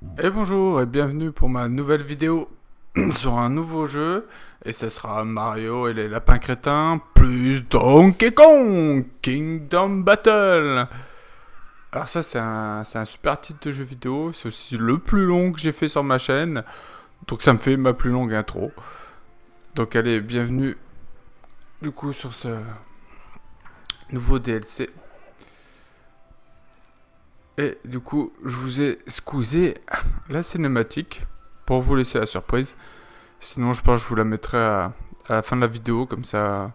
Et bonjour et bienvenue pour ma nouvelle vidéo sur un nouveau jeu. Et ce sera Mario et les lapins crétins plus Donkey Kong Kingdom Battle. Alors ça c'est un super titre de jeu vidéo. C'est aussi le plus long que j'ai fait sur ma chaîne. Donc ça me fait ma plus longue intro. Donc allez, bienvenue du coup sur ce nouveau DLC. Et du coup je vous ai squeezé la cinématique pour vous laisser la surprise. Sinon, je pense que je vous la mettrai à la fin de la vidéo, comme ça,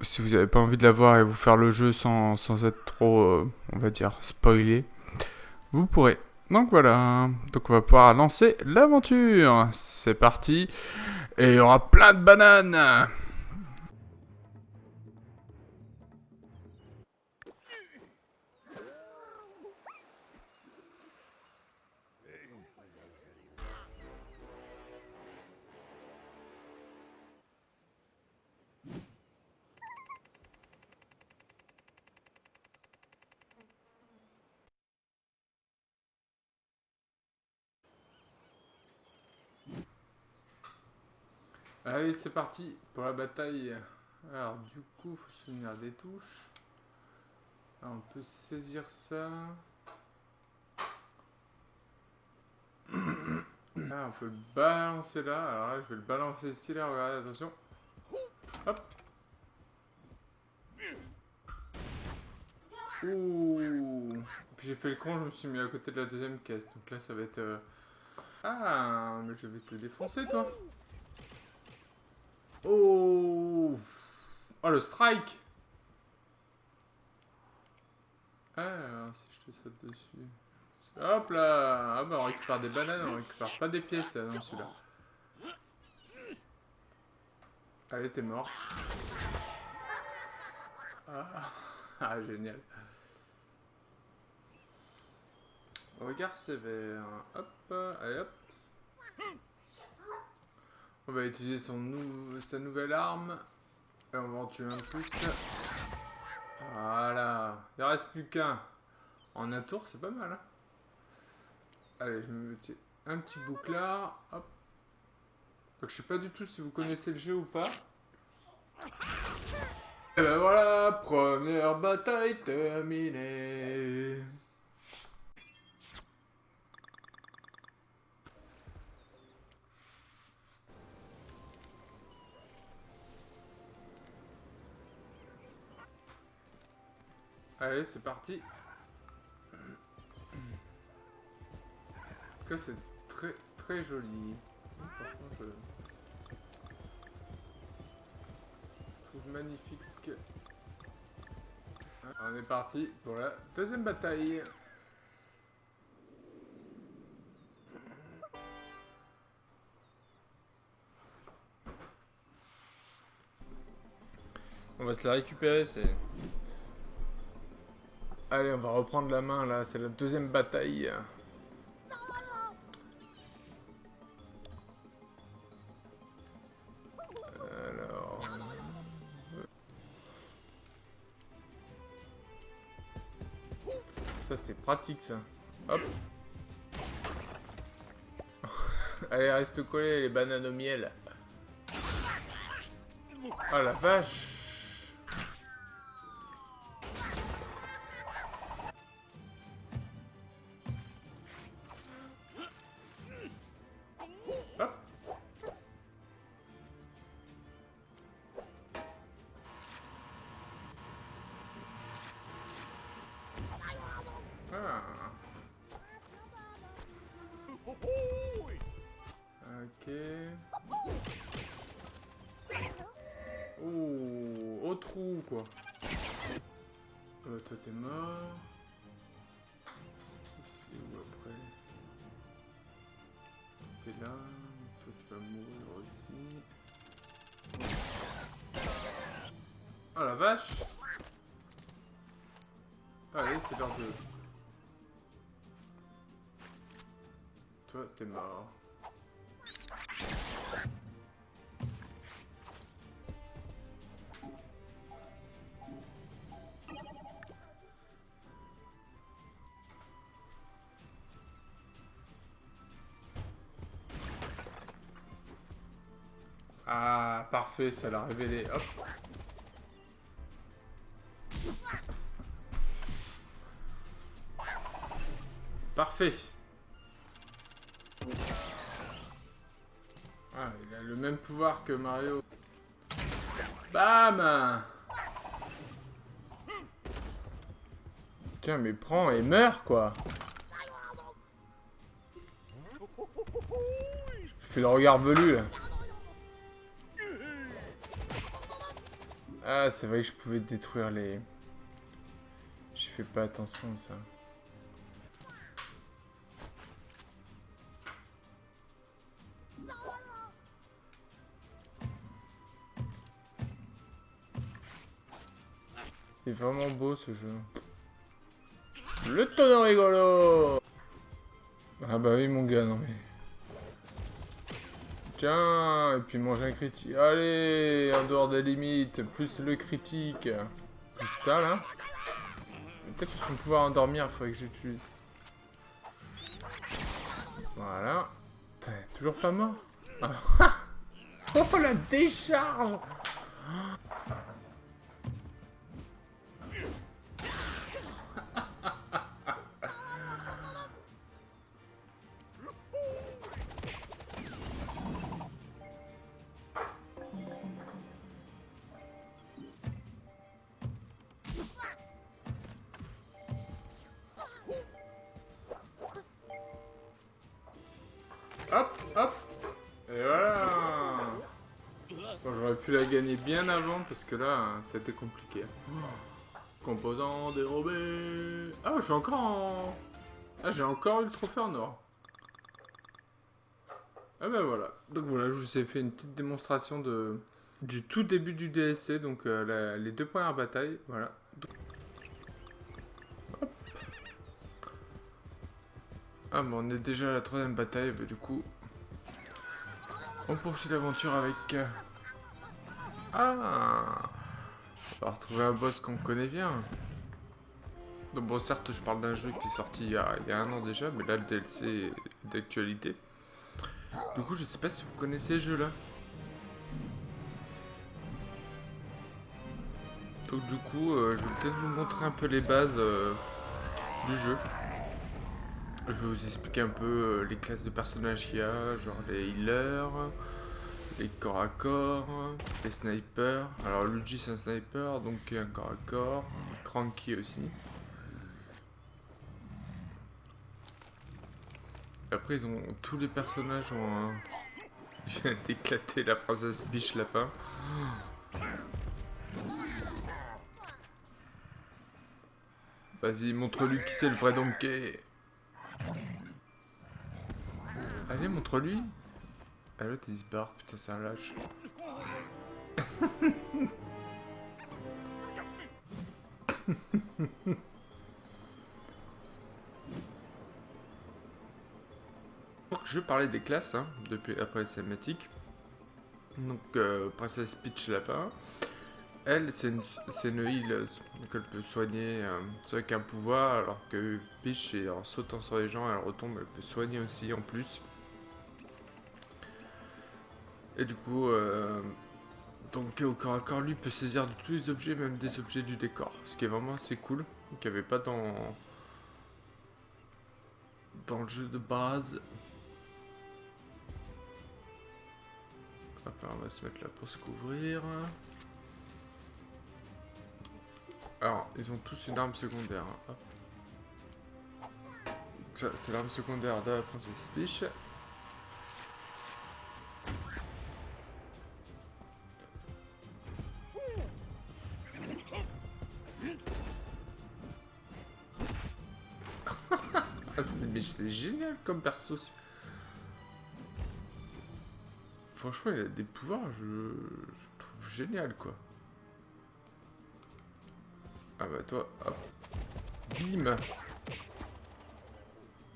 si vous n'avez pas envie de la voir et vous faire le jeu sans être trop, on va dire, spoilé, vous pourrez. Donc voilà, donc on va pouvoir lancer l'aventure. C'est parti, et il y aura plein de bananes. Allez, c'est parti pour la bataille. Alors du coup, il faut se souvenir des touches. Alors, on peut saisir ça. Ah, on peut le balancer là. Alors là, je vais le balancer ici, là, regardez, attention. Hop. Ouh. Puis j'ai fait le con, je me suis mis à côté de la deuxième caisse. Donc là, ça va être... Ah, mais je vais te défoncer, toi. Oh. Oh, le strike. Alors, si je te saute dessus... Hop là. Ah bah, on récupère des bananes, on récupère pas des pièces, là, non, celui-là. Allez, t'es mort. Ah, ah génial. Regard sévère. Hop, allez hop. On va utiliser sa nouvelle arme. Et on va en tuer un de plus. Voilà. Il en reste plus qu'un. En un tour, c'est pas mal. Hein. Allez, je me mets un petit bouclard. Hop. Donc je sais pas du tout si vous connaissez le jeu ou pas. Et ben voilà, première bataille terminée. Allez, c'est parti. En tout cas, c'est très très joli. Franchement, je trouve magnifique. On est parti pour la deuxième bataille. On va se la récupérer, c'est... Allez, on va reprendre la main là, c'est la deuxième bataille. Alors... Ça c'est pratique ça. Hop. Allez, reste collé les bananes au miel. Oh la vache. Hop. Ah. Ok. Oh, au trou quoi. Toi t'es mort. C'est où après? T'es là. Toi tu vas mourir aussi. Oh la vache. Allez, c'est l'heure de... Toi t'es mort. Ah, parfait, ça l'a révélé. Hop. Parfait. Ah, il a le même pouvoir que Mario. Bam! Tiens, mais prends et meurs, quoi. Fais le regard velu, là. Ah, c'est vrai que je pouvais détruire les... J'ai fait pas attention à ça. Il est vraiment beau, ce jeu. Le tonneau rigolo! Ah bah oui, mon gars, non mais... Tiens, et puis manger un critique. Allez, en dehors des limites, plus le critique. Plus ça, là. Peut-être que son pouvoir endormir, il faudrait que j'utilise. Voilà. T'es toujours pas mort? Ah. Oh, la décharge! Hop, hop. Et voilà. Bon, j'aurais pu la gagner bien avant parce que là, c'était compliqué. Composant dérobé. Ah, j'ai encore en... Ah, j'ai encore eu le trophée en or. Ah ben voilà. Donc voilà, je vous ai fait une petite démonstration du tout début du DLC, donc les 2 premières batailles. Voilà. Hop. Ah, bon, on est déjà à la 3e bataille, bah, du coup... On poursuit l'aventure avec... Ah, on va retrouver un boss qu'on connaît bien. Donc bon, certes, je parle d'un jeu qui est sorti il y a 1 an déjà, mais là, le DLC est d'actualité. Du coup, je sais pas si vous connaissez ce jeu-là. Donc du coup, je vais peut-être vous montrer un peu les bases du jeu. Je vais vous expliquer un peu les classes de personnages qu'il y a, genre les healers, les corps à corps, les snipers. Alors Luigi c'est un sniper, donc un corps à corps, Cranky aussi. Et après ils ont tous les personnages ont un... Il vient d'éclater la princesse Peach lapin. Vas-y, montre-lui qui c'est le vrai Donkey. Allez, montre-lui. Ah l'autre il se barre, putain c'est un lâche. Donc je parlais des classes, hein, depuis après la cinématique. Donc princesse Peach lapin. Elle, c'est une healeuse, donc elle peut soigner avec un pouvoir, alors que Peach, en sautant sur les gens, elle retombe, elle peut soigner aussi en plus. Et du coup, donc au corps à corps, lui peut saisir de tous les objets, même des objets du décor, ce qui est vraiment assez cool, qu'il n'y avait pas dans le jeu de base. Hop, on va se mettre là pour se couvrir. Alors, ils ont tous une arme secondaire. Hein. Hop. Ça, c'est l'arme secondaire de la princesse Peach. Ah, c'est génial comme perso. Franchement, il a des pouvoirs, je trouve génial, quoi. Ah bah toi, hop. Bim.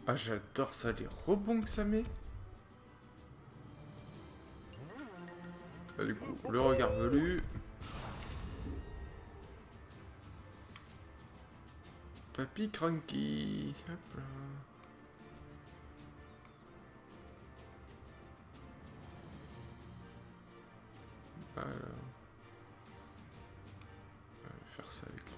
Ah, j'adore ça, les rebonds que ça met. Ah, du coup, le regard velu. Papy Cranky. Hop là. Voilà. On va faire ça avec lui.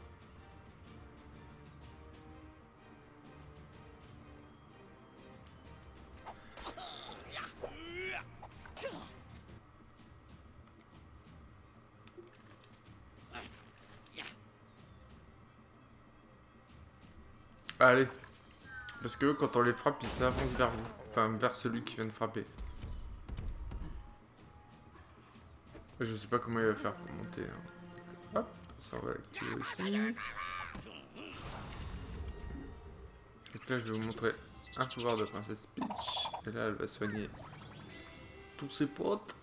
Allez. Parce que quand on les frappe, ils s'avancent vers vous. Enfin, vers celui qui vient de frapper. Je sais pas comment il va faire pour monter. Hop, ça on va l'activer aussi. Donc là, je vais vous montrer un pouvoir de Princesse Peach. Et là, elle va soigner tous ses potes.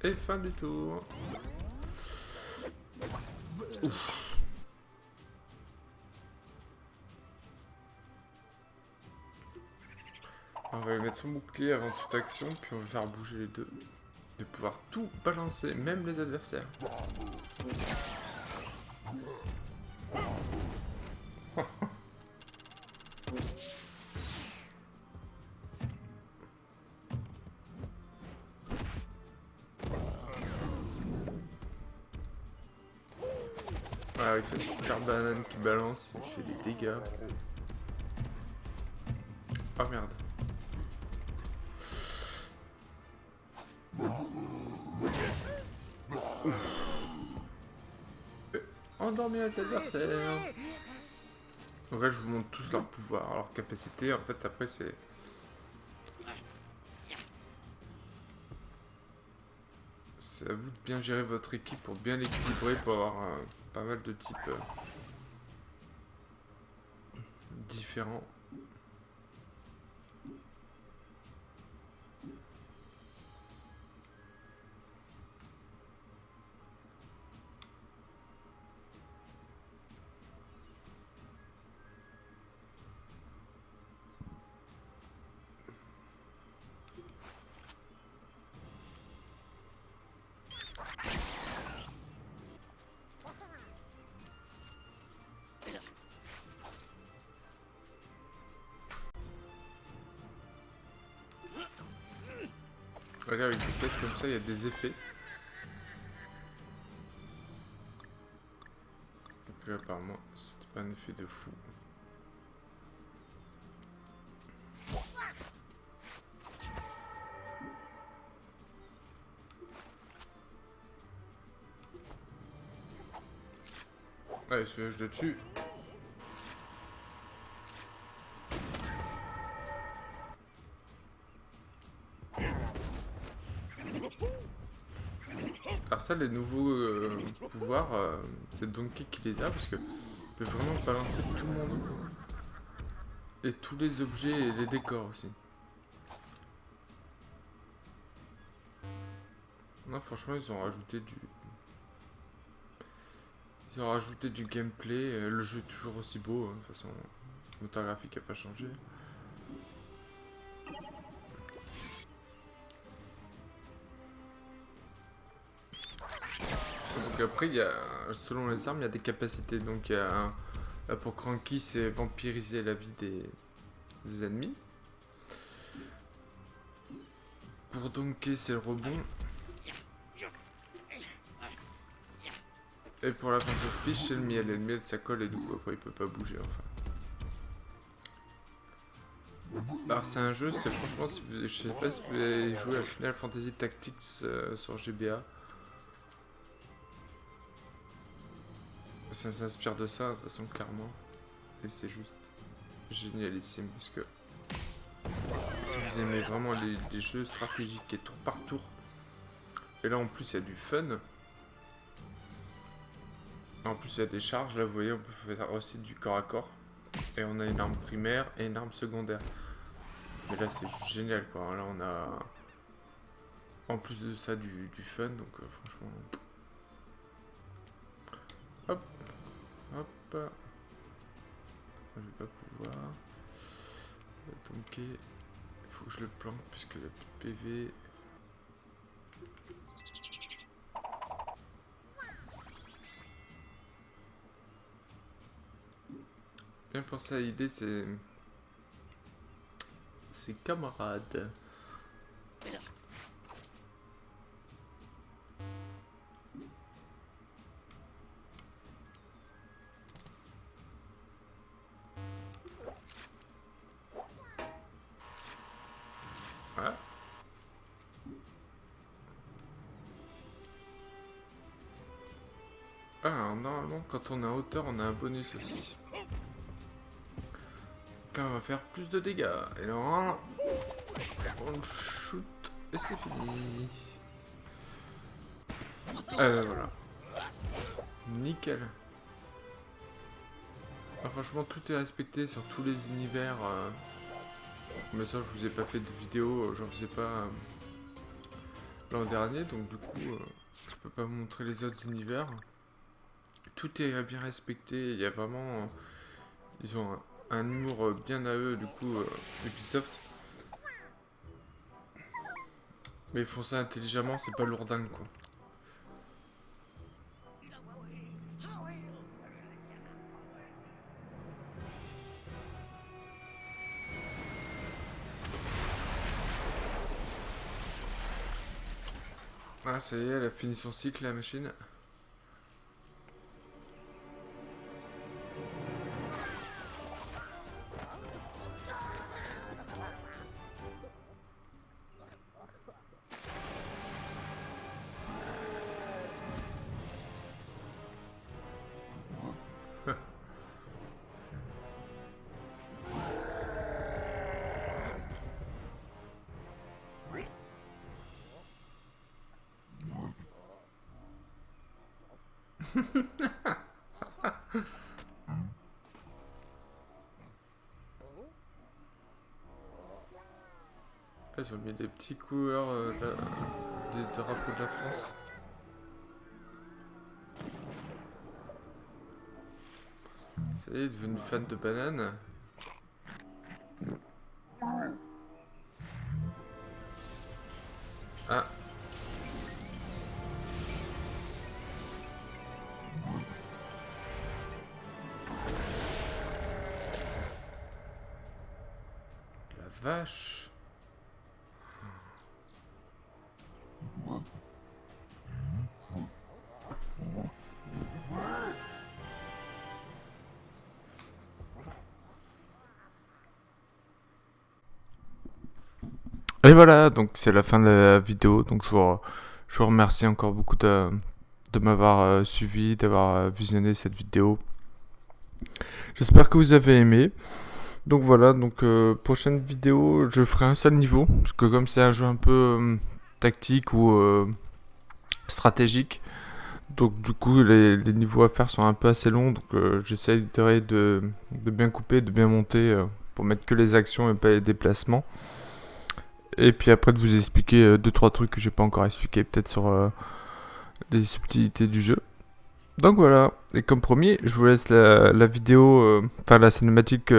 Et fin du tour. Ouf. On va lui mettre son bouclier avant toute action, puis on va faire bouger les deux. De pouvoir tout balancer, même les adversaires. Voilà, avec cette super banane qui balance, il fait des dégâts. Oh merde. Endormir les adversaires. En vrai, je vous montre tous leurs pouvoirs, leurs capacités. En fait, après, c'est... C'est à vous de bien gérer votre équipe pour bien l'équilibrer, pour avoir pas mal de types différents. Regarde, avec des pièces comme ça, il y a des effets. Et puis apparemment, c'était pas un effet de fou. Allez, celui-là, je le tue. Alors ça, les nouveaux pouvoirs, c'est Donkey qui les a, parce que peut vraiment balancer tout le monde. Et tous les objets et les décors aussi. Non, franchement, ils ont rajouté du... Ils ont rajouté du gameplay. Le jeu est toujours aussi beau, hein. De toute façon, le moteur graphique n'a pas changé. Donc après, il y a, selon les armes, il y a des capacités. Donc il y a un... Là, pour Cranky, c'est vampiriser la vie des ennemis. Pour Donkey, c'est le rebond. Et pour la Princesse Peach, c'est le miel. Et le miel, ça colle et du coup, après, il peut pas bouger, enfin. Alors, c'est un jeu, c'est franchement, si vous, je sais pas si vous avez joué à Final Fantasy Tactics sur GBA. Ça s'inspire de ça, de toute façon, clairement. Et c'est juste génialissime, parce que si vous aimez vraiment les jeux stratégiques et tour par tour, et là, en plus, il y a du fun. En plus, il y a des charges, là, vous voyez, on peut faire aussi du corps à corps. Et on a une arme primaire et une arme secondaire. Mais là, c'est génial, quoi. Là, on a... En plus de ça, du fun, donc franchement... Hop. Hop. Je vais pas pouvoir... Donc, il faut que je le planque, puisque il a plus de PV... Bien pensé à l'idée, c'est... Ses camarades. Ah, alors, normalement, quand on est en hauteur, on a un bonus aussi. Donc là, on va faire plus de dégâts. Et là, on le shoot et c'est fini. Voilà. Nickel. Ah, franchement, tout est respecté sur tous les univers. Mais ça, je vous ai pas fait de vidéo, j'en faisais pas l'an dernier, donc du coup, je peux pas vous montrer les autres univers. Tout est bien respecté, il y a vraiment... ils ont un humour bien à eux, du coup, Ubisoft. Mais ils font ça intelligemment, c'est pas lourdingue, quoi. Ah, ça y est, elle a fini son cycle, la machine. Ils ont mis des petits couleurs des drapeaux de la France. Ça y est, devenu fan de bananes. Ah. La vache. Et voilà, donc c'est la fin de la vidéo. Donc je vous remercie encore beaucoup de m'avoir suivi, d'avoir visionné cette vidéo. J'espère que vous avez aimé. Donc voilà, donc prochaine vidéo, je ferai un seul niveau. Parce que comme c'est un jeu un peu tactique ou stratégique, donc du coup les niveaux à faire sont un peu assez longs. Donc j'essaierai de bien couper, de bien monter pour mettre que les actions et pas les déplacements. Et puis après de vous expliquer 2-3 trucs que j'ai pas encore expliqué, peut-être sur les subtilités du jeu. Donc voilà, et comme promis, je vous laisse la vidéo, enfin la cinématique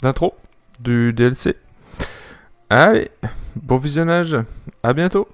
d'intro du DLC. Allez, bon visionnage, à bientôt.